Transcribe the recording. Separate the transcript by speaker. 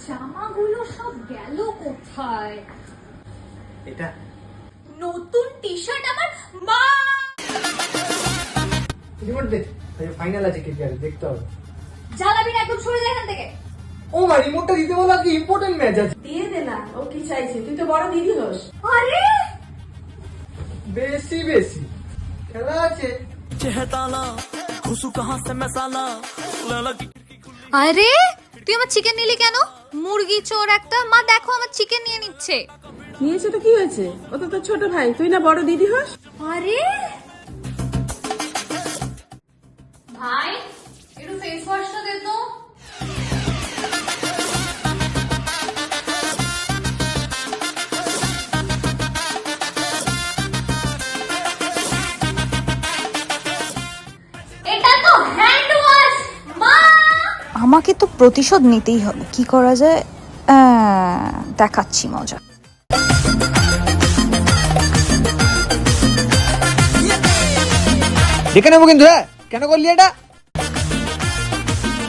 Speaker 1: জামাগুলো সব গেল কোথায়?
Speaker 2: এটা
Speaker 1: নতুন টি-শার্ট আমার মা।
Speaker 2: রিমোট দে, ফাইনাল আছে কেকেআর, দেখতে হবে।
Speaker 1: জ্বালাবি না, একদম সরে যায় এখান থেকে।
Speaker 2: ও মা, রিমোটটা দিতে বলো, কি ইম্পর্টেন্ট ম্যাচ আছে।
Speaker 3: দিয়ে দে না, ও কি চাইছে? তুই তো বড় দিদি হোস।
Speaker 1: আরে
Speaker 2: বেশি বেশি খেলা আছে।
Speaker 1: আরে তুই আমার চিকেন নিলি কেন? মুরগি চোর একটা। মা দেখো আমার চিকেন নিয়ে নিচ্ছে।
Speaker 3: নিয়েছে তো কি হয়েছে? ও তো তোর ছোট ভাই, তুই না বড় দিদি হোস?
Speaker 1: আরে ভাই, একটু ফেস ওয়াশটা দে তো। এটা তো হ্যান্ড ওয়াশ মা।
Speaker 4: আমাকে তো প্রতিশোধ নিতেই হবে। কি করা যায়? দেখাচ্ছি মজা।
Speaker 2: দেখে নেবো কিন্তু, হ্যাঁ কেন করলি এটা?